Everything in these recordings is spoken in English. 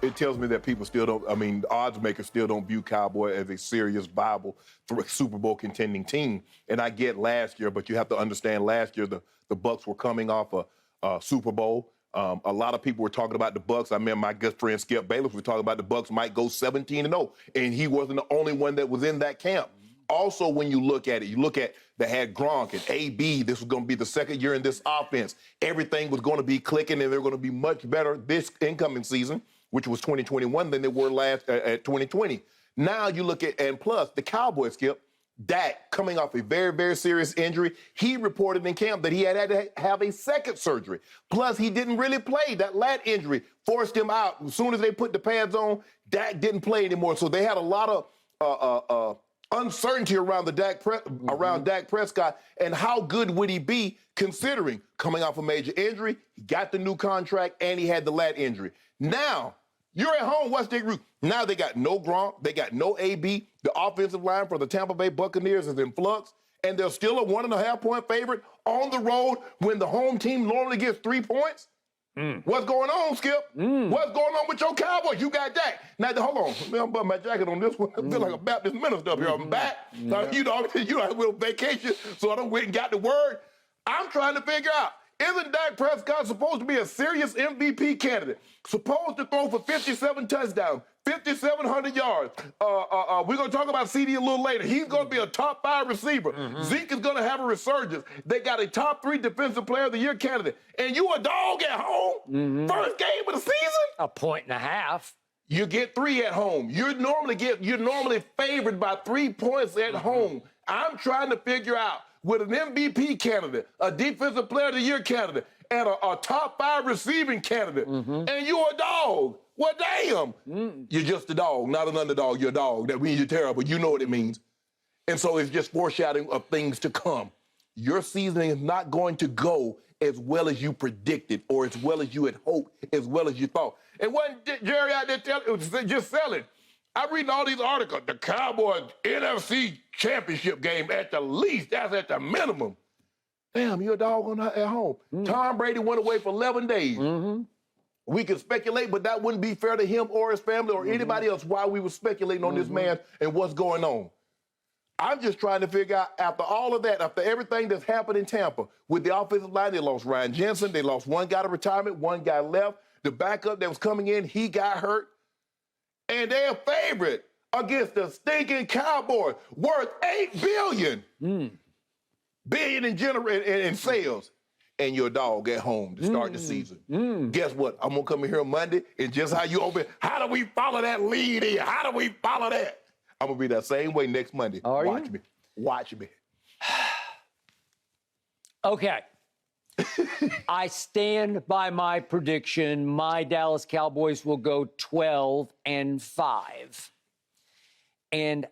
it tells me that people still don't, the odds makers still don't view Cowboy as a serious, viable Super Bowl contending team. And I get last year, but you have to understand last year the Bucs were coming off a Super Bowl. A lot of people were talking about the Bucs. I remember my good friend Skip Bayless was talking about the Bucs might go 17-0, and he wasn't the only one that was in that camp. Also, when you look at it, they had Gronk and AB. This was going to be the second year in this offense. Everything was going to be clicking, and they're going to be much better this incoming season, which was 2021, than they were last at 2020. Now you look at, and plus the Cowboys, Skip, Dak coming off a very, very serious injury. He reported in camp that he had to have a second surgery. Plus, he didn't really play. That lat injury forced him out. As soon as they put the pads on, Dak didn't play anymore. So they had a lot of uncertainty around around Dak Prescott, and how good would he be considering coming off a major injury, he got the new contract, and he had the lat injury. Now, you're at home, what's their group? Now they got no Gronk, they got no AB. The offensive line for the Tampa Bay Buccaneers is in flux, and they're still a 1.5-point favorite on the road when the home team normally gets 3 points. What's going on, Skip? What's going on with your Cowboys? You got Dak. Now, hold on. I'm putting my jacket on this one. I feel like a Baptist minister up here. I'm back. Yeah. You know, I went on vacation, so I done went and got the word. I'm trying to figure out, isn't Dak Prescott supposed to be a serious MVP candidate? Supposed to throw for 57 touchdowns, 5,700 yards. We're going to talk about CD a little later. He's going to be a top 5 receiver. Zeke is going to have a resurgence. They got a top 3 defensive player of the year candidate. And you a dog at home? First game of the season? 1.5 points. You get 3 at home. You're normally favored by 3 points at home. I'm trying to figure out, with an MVP candidate, a defensive player of the year candidate, and a top 5 receiving candidate, and you're a dog. Well, damn. You're just a dog, not an underdog. You're a dog. That means you're terrible. You know what it means. And so it's just foreshadowing of things to come. Your season is not going to go as well as you predicted, or as well as you had hoped, as well as you thought. And wasn't Jerry out there just selling? I'm reading all these articles. The Cowboys NFC championship game at the least. That's at the minimum. Damn, you're a dog at home. Tom Brady went away for 11 days. We could speculate, but that wouldn't be fair to him or his family or anybody else why we were speculating on this man and what's going on. I'm just trying to figure out, after all of that, after everything that's happened in Tampa, with the offensive line, they lost Ryan Jensen, they lost one guy to retirement, one guy left. The backup that was coming in, he got hurt. And they're a favorite against the stinking Cowboys, worth $8 billion in sales. And your dog at home to start the season. Guess what? I'm going to come in here Monday, and just how you open, how do we follow that lead in? How do we follow that? I'm going to be that same way next Monday. Watch me. Watch me. Okay. I stand by my prediction. My Dallas Cowboys will go 12-5. And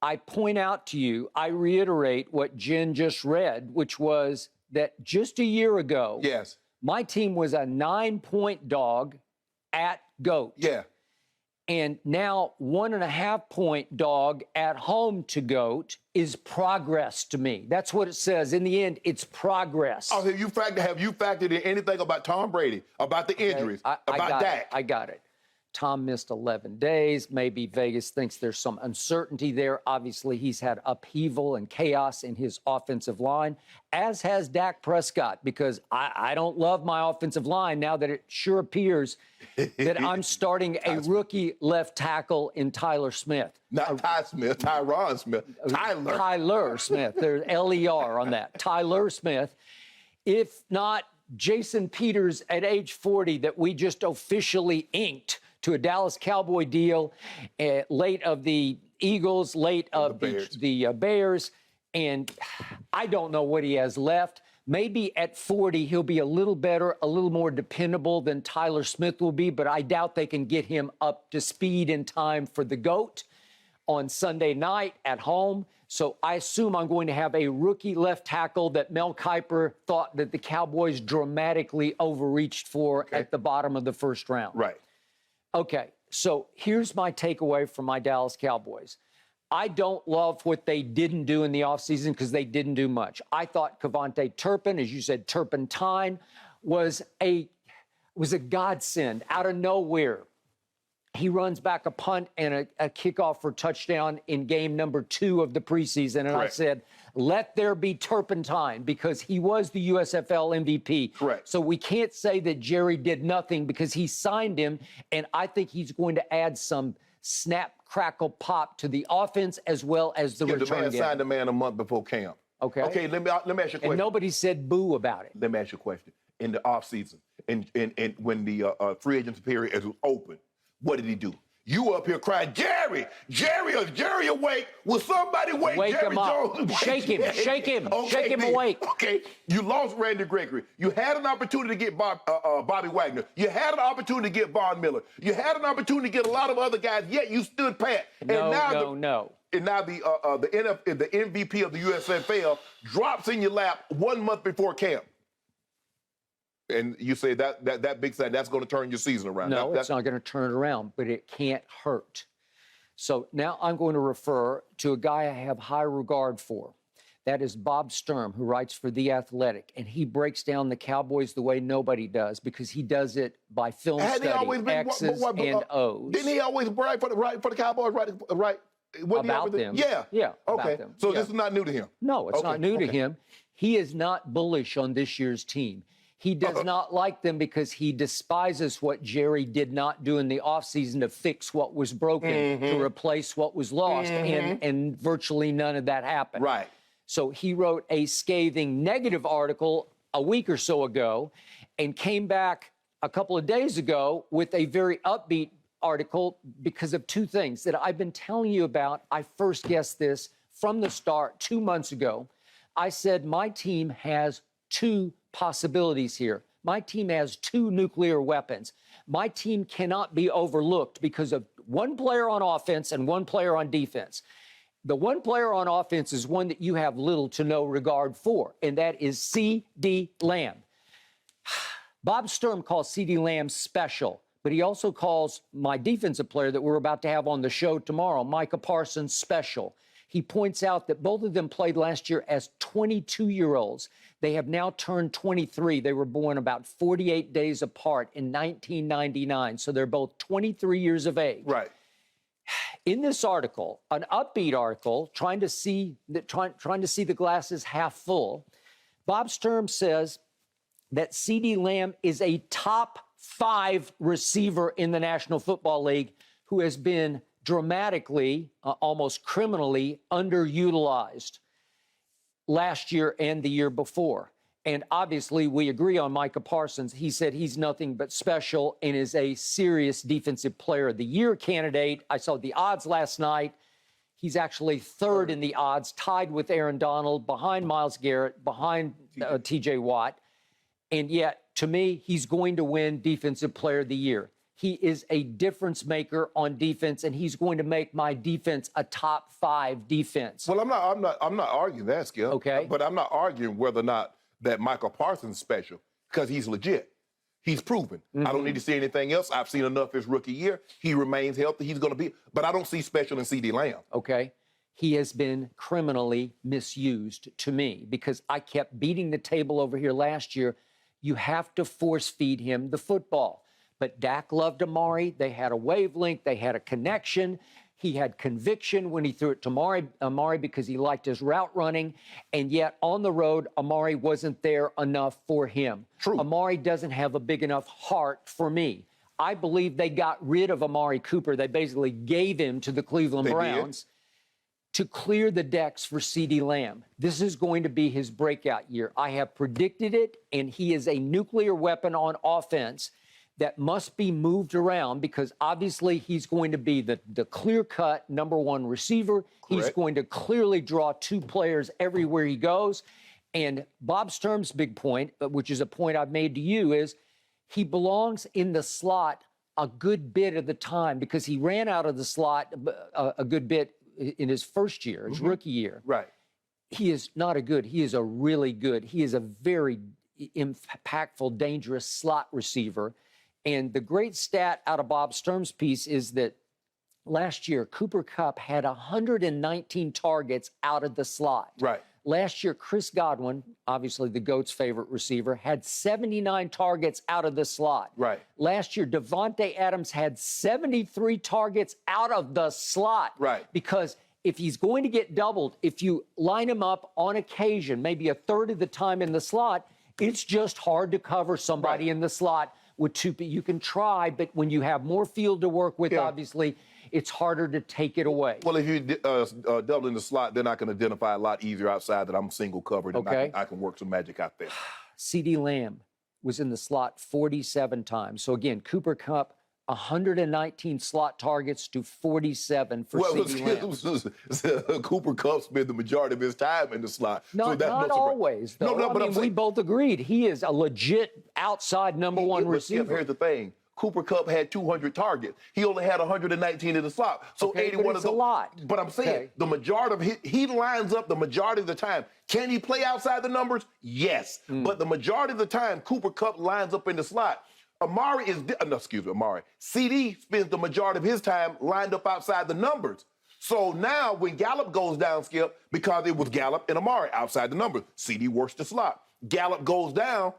I point out to you, I reiterate what Jen just read, which was that just a year ago, my team was a 9-point dog at GOAT. Yeah. And now 1.5-point dog at home to GOAT is progress to me. That's what it says. In the end, it's progress. Oh, have you factored in anything about Tom Brady, about the injuries, about Dak? I got it. Tom missed 11 days. Maybe Vegas thinks there's some uncertainty there. Obviously, he's had upheaval and chaos in his offensive line, as has Dak Prescott, because I don't love my offensive line now that it sure appears that I'm starting a rookie left tackle in Tyler Smith. Not Ty Smith, Tyron Smith. Tyler Smith. There's L-E-R on that. Tyler Smith. If not Jason Peters at age 40 that we just officially inked to a Dallas Cowboy deal, late of the Eagles, late of the Bears, and I don't know what he has left. Maybe at 40, he'll be a little better, a little more dependable than Tyler Smith will be, but I doubt they can get him up to speed in time for the GOAT on Sunday night at home. So I assume I'm going to have a rookie left tackle that Mel Kiper thought that the Cowboys dramatically overreached for at the bottom of the first round. Right. Okay, so here's my takeaway from my Dallas Cowboys. I don't love what they didn't do in the offseason because they didn't do much. I thought Kevontae Turpin, as you said, Turpentine, was a godsend out of nowhere. He runs back a punt and a kickoff for touchdown in game number 2 of the preseason. And I said, let there be turpentine, because he was the USFL MVP. Correct. So we can't say that Jerry did nothing, because he signed him. And I think he's going to add some snap, crackle, pop to the offense as well as the return The man game. signed the man a month before camp. Okay. Okay, let me ask you a question. And nobody said boo about it. Let me ask you a question. In the offseason, and when the free agency period is open, what did he do? You up here crying, Jerry, is Jerry awake? Will somebody wake Jerry him up. Jones? Shake him. Okay, Shake him awake. Okay, you lost Randy Gregory. You had an opportunity to get Bobby Wagner. You had an opportunity to get Von Miller. You had an opportunity to get a lot of other guys, yet you stood pat. No. And now the MVP of the USFL drops in your lap 1 month before camp. And you say that big sign, that's going to turn your season around. No, it's not going to turn it around, but it can't hurt. So now I'm going to refer to a guy I have high regard for. That is Bob Sturm, who writes for The Athletic. And he breaks down the Cowboys the way nobody does, because he does it by film study, X's and O's. Didn't he always write for the Cowboys, right? About them. Yeah. Okay. About them. So this is not new to him? No, it's not new to him. He is not bullish on this year's team. He does not like them because he despises what Jerry did not do in the offseason to fix what was broken, to replace what was lost, and virtually none of that happened. Right. So he wrote a scathing negative article a week or so ago and came back a couple of days ago with a very upbeat article because of 2 things that I've been telling you about. I first guessed this from the start 2 months ago. I said my team has 2 possibilities here. My team has 2 nuclear weapons. My team cannot be overlooked because of 1 player on offense and 1 player on defense. The 1 player on offense is one that you have little to no regard for, and that is C.D. Lamb. Bob Sturm calls C.D. Lamb special, but he also calls my defensive player that we're about to have on the show tomorrow, Micah Parsons, special. He points out that both of them played last year as 22-year-olds. They have now turned 23. They were born about 48 days apart in 1999. So they're both 23 years of age. Right. In this article, an upbeat article, trying to see the glasses half full, Bob Sturm says that C.D. Lamb is a top 5 receiver in the National Football League who has been dramatically, almost criminally underutilized last year and the year before. And obviously, we agree on Micah Parsons. He said he's nothing but special and is a serious Defensive Player of the Year candidate. I saw the odds last night. He's actually 3rd in the odds, tied with Aaron Donald, behind Myles Garrett, behind T.J. Watt. And yet, to me, he's going to win Defensive Player of the Year. He is a difference maker on defense, and he's going to make my defense a top 5 defense. Well, I'm not arguing that, Skip. Okay. But I'm not arguing whether or not that Michael Parsons is special, because he's legit. He's proven. I don't need to see anything else. I've seen enough his rookie year. He remains healthy. He's going to be. But I don't see special in C.D. Lamb. Okay. He has been criminally misused to me, because I kept beating the table over here last year. You have to force feed him the football. But Dak loved Amari. They had a wavelength. They had a connection. He had conviction when he threw it to Amari because he liked his route running. And yet on the road, Amari wasn't there enough for him. True. Amari doesn't have a big enough heart for me. I believe they got rid of Amari Cooper. They basically gave him to the Cleveland Browns to clear the decks for C.D. Lamb. This is going to be his breakout year. I have predicted it, and he is a nuclear weapon on offense that must be moved around, because obviously he's going to be the clear-cut number 1 receiver. Correct. He's going to clearly draw 2 players everywhere he goes. And Bob Sturm's big point, which is a point I've made to you, is he belongs in the slot a good bit of the time, because he ran out of the slot a good bit in his first year, his rookie year. Right. He is not a good. He is a really good. He is a very impactful, dangerous slot receiver. And the great stat out of Bob Sturm's piece is that last year, Cooper Kupp had 119 targets out of the slot. Right. Last year, Chris Godwin, obviously the GOAT's favorite receiver, had 79 targets out of the slot. Right. Last year, Devontae Adams had 73 targets out of the slot. Right. Because if he's going to get doubled, if you line him up on occasion, maybe a third of the time in the slot, it's just hard to cover somebody in the slot with two. You can try, but when you have more field to work with, obviously, it's harder to take it away. Well, if you double in the slot, then I can identify a lot easier outside that I'm single covered, and I can work some magic out there. CeeDee Lamb was in the slot 47 times. So again, Cooper Kupp, 119 slot targets to 47 for CeeDee Lamb. Cooper Kupp spent the majority of his time in the slot. Not always, though. No, but I mean, we both agreed he is a legit outside number one receiver. Here's the thing. Cooper Kupp had 200 targets. He only had 119 in the slot. So 81 is a lot. But I'm saying the majority of he lines up the majority of the time. Can he play outside the numbers? Yes. But the majority of the time, Cooper Kupp lines up in the slot. CD spends the majority of his time lined up outside the numbers. So now when Gallup goes down, Skip, because it was Gallup and Amari outside the numbers, CD works the slot. Gallup goes down,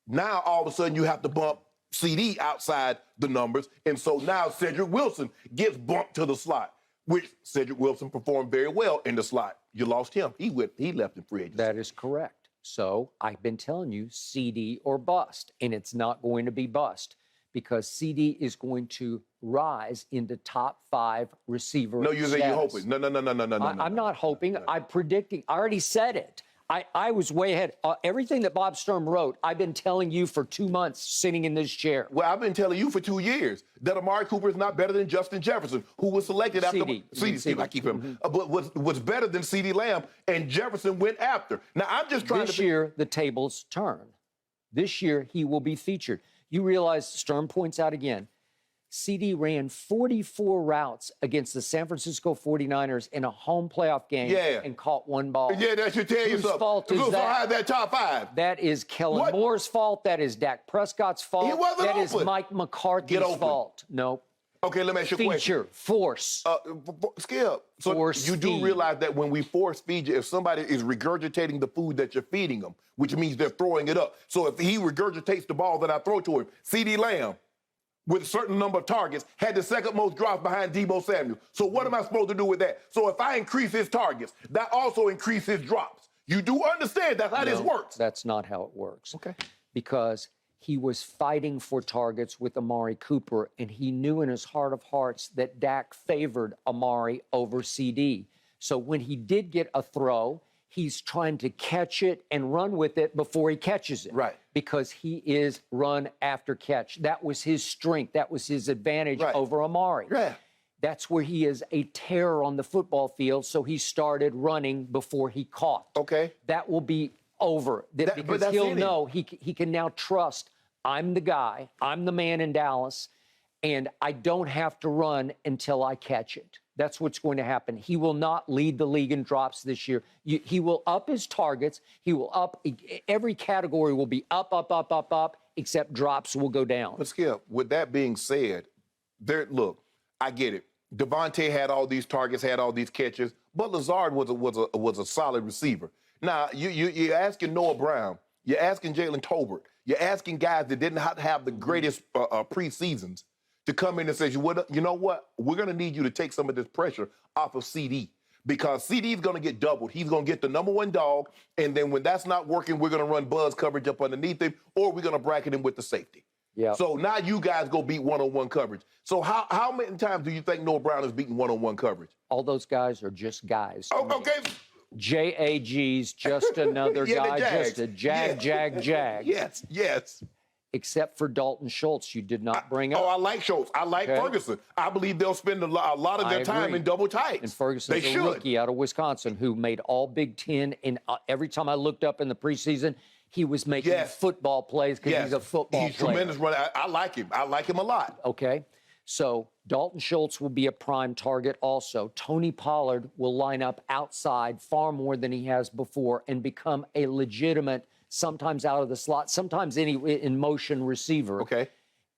now all of a sudden you have to bump CD outside the numbers, and so now Cedric Wilson gets bumped to the slot, which Cedric Wilson performed very well in the slot. You lost him. He left in free agency. That is correct. So I've been telling you CD or bust, and it's not going to be bust because CD is going to rise into top 5 receiver No, you're hoping. No. I'm not hoping. I'm predicting. I already said it. I was way ahead. Everything that Bob Sturm wrote, I've been telling you for 2 months sitting in this chair. Well, I've been telling you for 2 years that Amari Cooper is not better than Justin Jefferson, who was selected after CD. I keep him. But was better than CeeDee Lamb, and Jefferson went after. Now, I'm just trying This year, the tables turn. This year, he will be featured. You realize, Sturm points out again, CD ran 44 routes against the San Francisco 49ers in a home playoff game and caught 1 ball. Yeah, that should tell you something. Whose fault is that? That top 5. That is Kellen Moore's fault. That is Dak Prescott's fault. He wasn't That is open. Mike McCarthy's fault. Nope. Okay, let me ask you a question. Feature, force. Skip. So Force you do feed. realize that when we force feed you, if somebody is regurgitating the food that you're feeding them, which means they're throwing it up. So if he regurgitates the ball that I throw to him, CeeDee Lamb, with a certain number of targets, had the second most drops behind Deebo Samuel. So what am I supposed to do with that? So if I increase his targets, that also increases his drops. You do understand that's how this works. That's not how it works. Okay. Because he was fighting for targets with Amari Cooper, and he knew in his heart of hearts that Dak favored Amari over CD. So when he did get a throw, he's trying to catch it and run with it before he catches it. Right. Because he is run after catch. That was his strength. That was his advantage over Amari. Yeah. That's where he is a terror on the football field, so he started running before he caught. Okay. That will be over. Because he'll know he can now trust, I'm the guy, I'm the man in Dallas, and I don't have to run until I catch it. That's what's going to happen. He will not lead the league in drops this year. He will up his targets. He will up. Every category will be up, except drops will go down. But Skip, with that being said, look, I get it. Devontae had all these targets, had all these catches, but Lazard was a solid receiver. Now, you're asking Noah Brown, you're asking Jalen Tolbert, you're asking guys that didn't have the greatest preseasons to come in and say, you know what? We're going to need you to take some of this pressure off of CD because CD is going to get doubled. He's going to get the number 1 dog, and then when that's not working, we're going to run buzz coverage up underneath him, or we're going to bracket him with the safety. Yeah. So now you guys go beat one-on-one coverage. So how many times do you think Noah Brown has beaten one-on-one coverage? All those guys are just guys. Oh, okay. JAG's just another guy, just a jag. Yes. Except for Dalton Schultz, you did not bring up. Oh, I like Schultz. I like Ferguson. I believe they'll spend a lot of their time in double tights. And Ferguson's a rookie out of Wisconsin who made all Big Ten. And every time I looked up in the preseason, he was making football plays because he's a football player. He's tremendous runner. I like him. I like him a lot. Okay. So Dalton Schultz will be a prime target also. Tony Pollard will line up outside far more than he has before and become a legitimate, sometimes out of the slot, sometimes in motion receiver. Okay.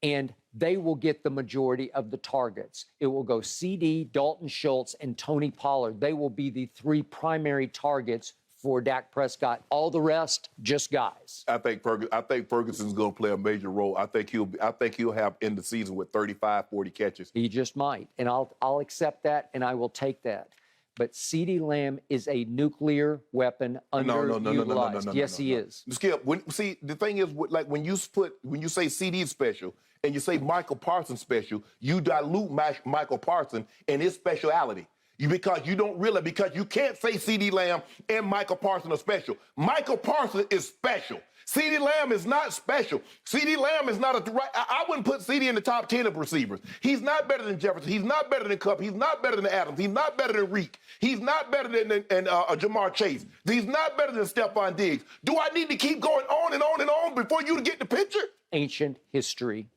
And they will get the majority of the targets. It will go CD, Dalton Schultz, and Tony Pollard. They will be the 3 primary targets for Dak Prescott. All the rest, just guys. I think Ferguson's going to play a major role. I think he'll have end the season with 35, 40 catches. He just might, and I'll accept that, and I will take that. But CeeDee Lamb is a nuclear weapon underutilized. No. Yes, he is. Skip, the thing is, like when you say CD special and you say Michael Parsons special, you dilute Michael Parsons and his speciality. Because you can't say CeeDee Lamb and Michael Parsons are special. Michael Parsons is special. CeeDee Lamb is not special. CeeDee Lamb is not I wouldn't put CeeDee in the top 10 of receivers. He's not better than Jefferson. He's not better than Kupp. He's not better than Adams. He's not better than Reek. He's not better than Jamar Chase. He's not better than Stephon Diggs. Do I need to keep going on and on and on before you to get the picture? Ancient history.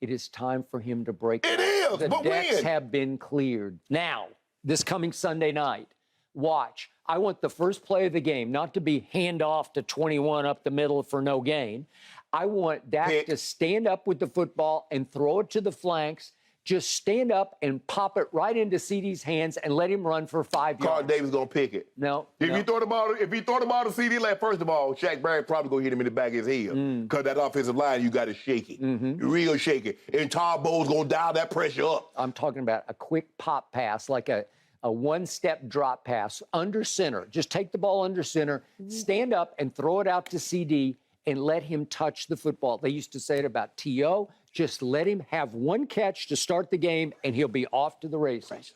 It is time for him to break. It is, the but decks when? have been cleared. Now, this coming Sunday night, watch. I want the first play of the game not to be handoff to 21 up the middle for no gain. I want Dak to stand up with the football and throw it to the flanks. Just stand up and pop it right into CeeDee's hands and let him run for 5 yards. Carl Davis gonna pick it. No. If he thought about a CeeDee Lamb, first of all, Shaq Barrett probably gonna hit him in the back of his head. Because that offensive line, you got to shake it. Real shake it. And Todd Bowles gonna dial that pressure up. I'm talking about a quick pop pass, like a one-step drop pass under center. Just take the ball under center, stand up and throw it out to CD and let him touch the football. They used to say it about T.O. Just let him have one catch to start the game, and he'll be off to the races.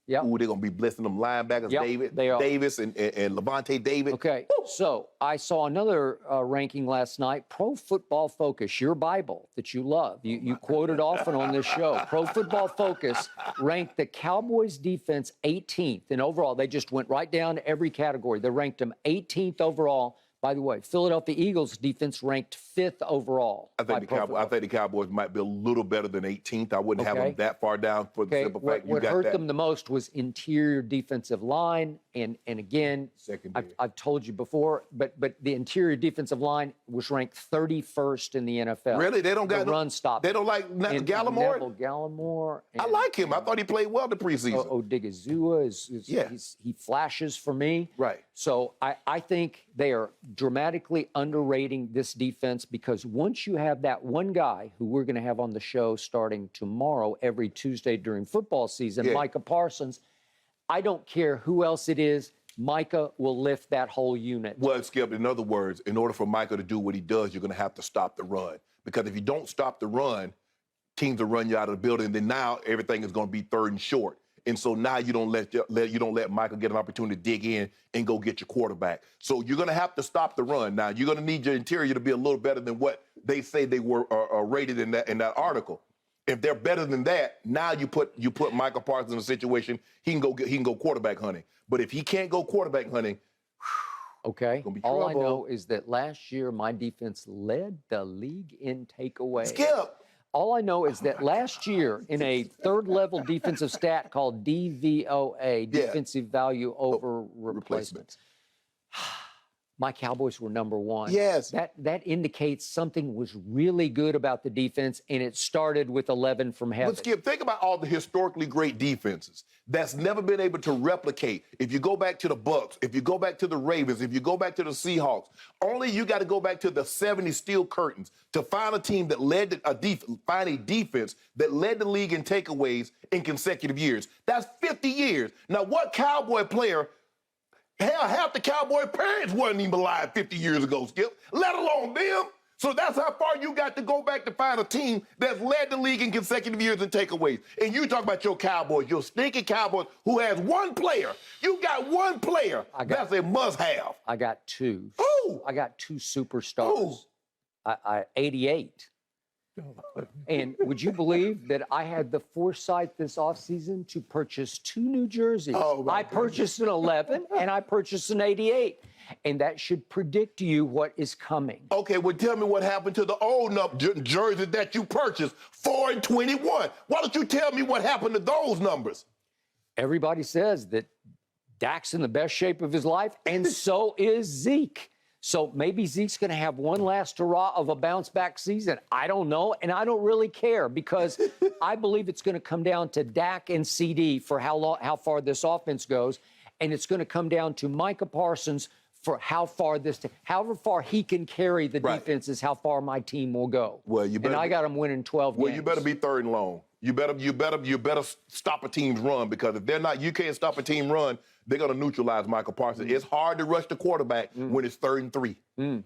Yeah. Ooh, they're going to be blessing them linebackers, Yep, they are. Davis and Levante David. Okay, so I saw another ranking last night, Pro Football Focus, your Bible that you love. You quote it often on this show. Pro Football Focus ranked the Cowboys defense 18th. And overall, they just went right down to every category. They ranked them 18th overall. By the way, Philadelphia Eagles defense ranked 5th overall. I think the Cowboys might be a little better than 18th. I wouldn't have them that far down for the simple fact what hurt them the most was interior defensive line, and again, I've told you before, but the interior defensive line was ranked 31st in the NFL. Really? They don't got run stop. They don't like Gallimore? Neville Gallimore. I like him. I thought he played well the preseason. Odigizua he flashes for me. Right. So I think they are dramatically underrating this defense, because once you have that one guy who we're going to have on the show starting tomorrow every Tuesday during football season, Micah Parsons, I don't care who else it is, Micah will lift that whole unit. Well, Skip, in other words, in order for Micah to do what he does, you're going to have to stop the run. Because if you don't stop the run, teams will run you out of the building. Then now everything is going to be third and short. And so now you don't let Michael get an opportunity to dig in and go get your quarterback. So you're going to have to stop the run. Now you're going to need your interior to be a little better than what they say they were rated in that article. If they're better than that, now you put Michael Parsons in a situation he can go quarterback hunting. But if he can't go quarterback hunting, okay. All I know is that last year my defense led the league in takeaways. Skip. All I know is that last year, in a third-level defensive stat called DVOA, defensive value over replacements, my Cowboys were number one. Yes. That indicates something was really good about the defense, and it started with 11 from heaven. But Skip, think about all the historically great defenses that's never been able to replicate. If you go back to the Bucs, if you go back to the Ravens, if you go back to the Seahawks, only you got to go back to the 70 Steel Curtains to find a team that led find a defense that led the league in takeaways in consecutive years. That's 50 years. Now, what Cowboy player? Hell, half the Cowboy parents wasn't even alive 50 years ago, Skip, let alone them. So that's how far you got to go back to find a team that's led the league in consecutive years in takeaways. And you talk about your Cowboys, your stinky Cowboys, who has one player. You got one player that's a must-have. I got two. Who? I got two superstars. Who? 88. And would you believe that I had the foresight this offseason to purchase 2 new jerseys? I purchased an 11 and I purchased an 88. And that should predict to you what is coming. Okay, well, tell me what happened to the old jerseys that you purchased, 4 and 21. Why don't you tell me what happened to those numbers? Everybody says that Dak's in the best shape of his life, and so is Zeke. So maybe Zeke's going to have one last hurrah of a bounce-back season. I don't know, and I don't really care, because I believe it's going to come down to Dak and CD for how far this offense goes, and it's going to come down to Micah Parsons for how far however far he can carry the defense is how far my team will go. Well, you better. And I got him winning 12 games. Well, you better be third and long. You better stop a team's run, because if they're not, you can't stop a team run, they're going to neutralize Michael Parsons. It's hard to rush the quarterback when it's 3rd and 3.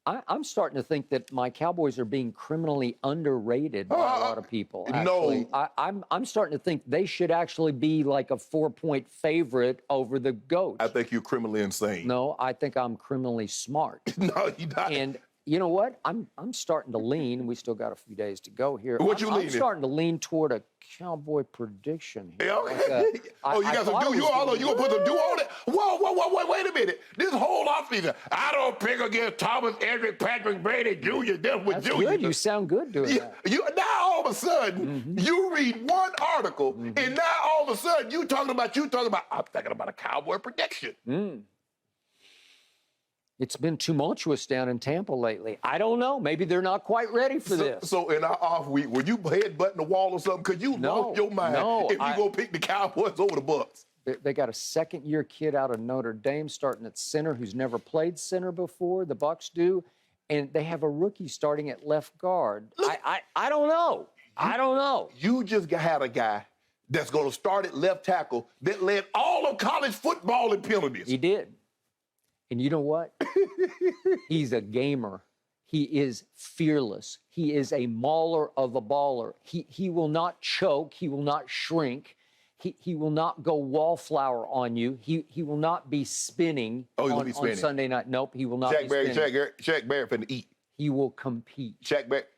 I'm starting to think that my Cowboys are being criminally underrated by a lot of people. Actually. No. I'm starting to think they should actually be like a 4-point favorite over the GOAT. I think you're criminally insane. No, I think I'm criminally smart. No, you're not. And you know what? I'm starting to lean. We still got a few days to go here. What you leaning? I'm starting to lean toward a Cowboy prediction here. Yeah. You got some do. You gonna put some do on it? Whoa, wait a minute. This whole offseason, I don't pick against Thomas, Edric, Patrick, Brady, Jr. That's good. You sound good doing that. Now all of a sudden, you read one article, and now all of a sudden you talking about. I'm thinking about a Cowboy prediction. It's been tumultuous down in Tampa lately. I don't know. Maybe they're not quite ready for this. So in our off week, when you headbutting the wall or something, could you lost your mind if you go pick the Cowboys over the Bucs? They got a second-year kid out of Notre Dame starting at center who's never played center before. The Bucs do. And they have a rookie starting at left guard. I don't know. I don't know. You just had a guy that's going to start at left tackle that led all of college football in penalties. He did. And you know what? He's a gamer. He is fearless. He is a mauler of a baller. He will not choke. He will not shrink. He will not go wallflower on you. He will not be spinning, on Sunday night. Nope, he will not be spinning. Shaq Barrett finna eat. He will compete. Shaq Barrett.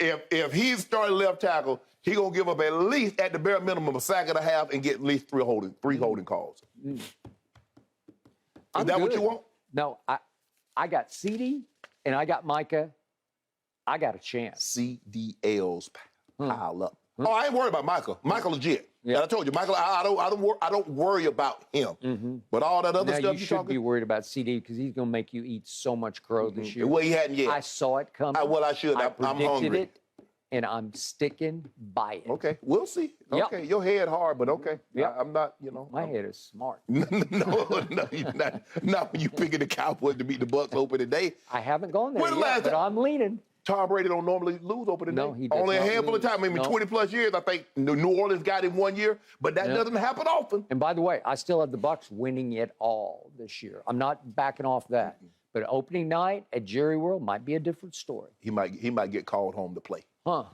If he's starting left tackle, he gonna give up at least, at the bare minimum, a sack and a half and get at least three holding calls. Is that what you want? No, I got CD and I got Micah. I got a chance. CDLs pile up. Oh, I ain't worried about Michael. Michael legit. Yeah. And I told you, Michael, I don't worry about him. But all that other stuff you should be worried about CD because he's going to make you eat so much crow this year. Well, he hadn't yet. I saw it coming. Well, I should. I I'm predicted hungry. it, and I'm sticking by it. Okay, we'll see. Yep. Okay, your head hard, but okay. Yep. I'm not, My head is smart. No, you're not. Not when you picking the Cowboys to beat the Bucs open today. I haven't gone there yet, but I'm leaning. Tom Brady don't normally lose opening day. No, he does Only a not handful lose. of times, maybe 20-plus years. I think New Orleans got him one year, but that doesn't happen often. And by the way, I still have the Bucs winning it all this year. I'm not backing off that. But opening night at Jerry World might be a different story. He might get called home to play. Huh.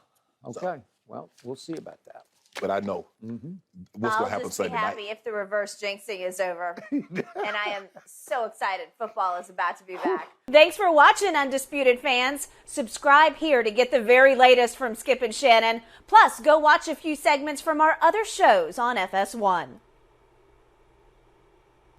Okay. Well, we'll see about that. But I know what's going to happen Sunday night. I'll just be happy if the reverse jinxing is over. And I am so excited. Football is about to be back. Thanks for watching, Undisputed fans. Subscribe here to get the very latest from Skip and Shannon. Plus, go watch a few segments from our other shows on FS1.